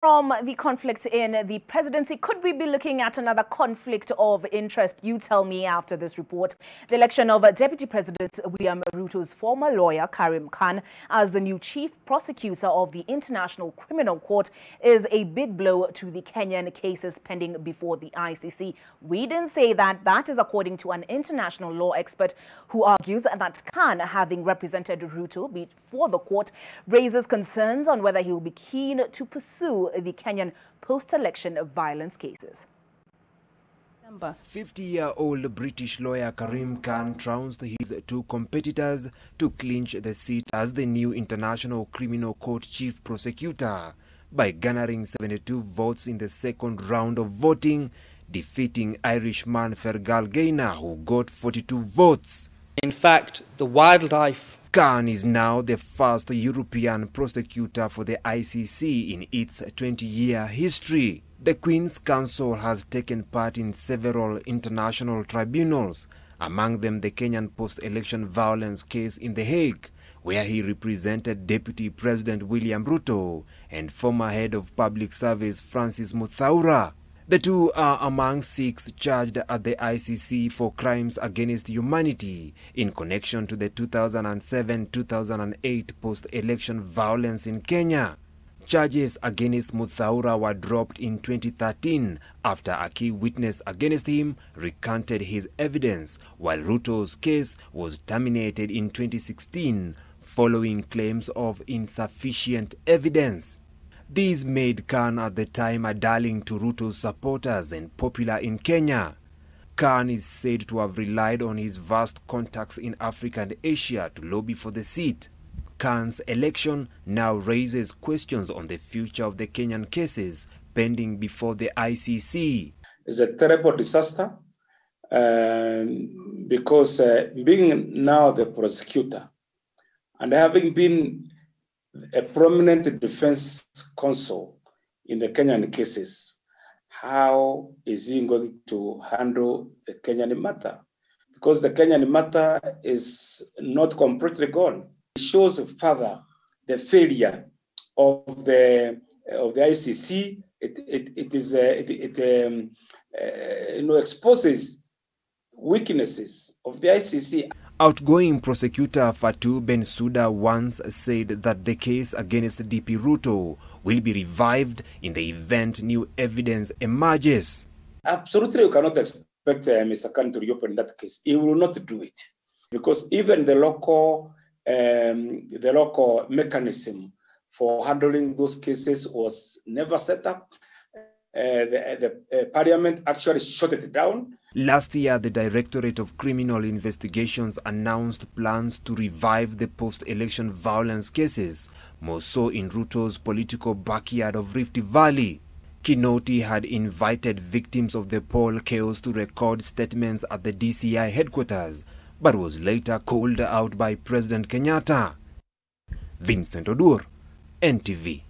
From the conflict in the presidency, could we be looking at another conflict of interest? You tell me after this report. The election of Deputy President William Ruto's former lawyer, Karim, as the new chief prosecutor of the International Criminal Court is a big blow to the Kenyan cases pending before the ICC. We didn't say that. That is according to an international law expert who argues that Khan, having represented Ruto before the court, raises concerns on whether he will be keen to pursue the Kenyan post-election violence cases. 50-year-old British lawyer Karim trounced his two competitors to clinch the seat as the new International Criminal Court chief prosecutor by garnering 72 votes in the second round of voting, defeating Irishman Fergal Gaynor, who got 42 votes. In fact, the wildlife Khan is now the first European prosecutor for the ICC in its 20-year history. The Queen's Counsel has taken part in several international tribunals, among them the Kenyan post-election violence case in The Hague, where he represented Deputy President William Ruto and former head of public service Francis Muthaura. The two are among 6 charged at the ICC for crimes against humanity in connection to the 2007-2008 post-election violence in Kenya. Charges against Muthaura were dropped in 2013 after a key witness against him recanted his evidence, while Ruto's case was terminated in 2016 following claims of insufficient evidence. These made Khan at the time a darling to Ruto's supporters and popular in Kenya. Khan is said to have relied on his vast contacts in Africa and Asia to lobby for the seat. Khan's election now raises questions on the future of the Kenyan cases pending before the ICC. It's a terrible disaster because being now the prosecutor and having been a prominent defense counsel in the Kenyan cases, how is he going to handle the Kenyan matter? Because the Kenyan matter is not completely gone. It shows further the failure of the ICC. It exposes weaknesses of the ICC. Outgoing prosecutor Fatou Bensouda once said that the case against DP Ruto will be revived in the event new evidence emerges. Absolutely, you cannot expect Mr. Khan to reopen that case. He will not do it because even the local mechanism for handling those cases was never set up. The parliament actually shut it down. Last year, the Directorate of Criminal Investigations announced plans to revive the post-election violence cases, more so in Ruto's political backyard of Rift Valley. Kinoti had invited victims of the poll chaos to record statements at the DCI headquarters, but was later called out by President Kenyatta. Vincent Odur, NTV.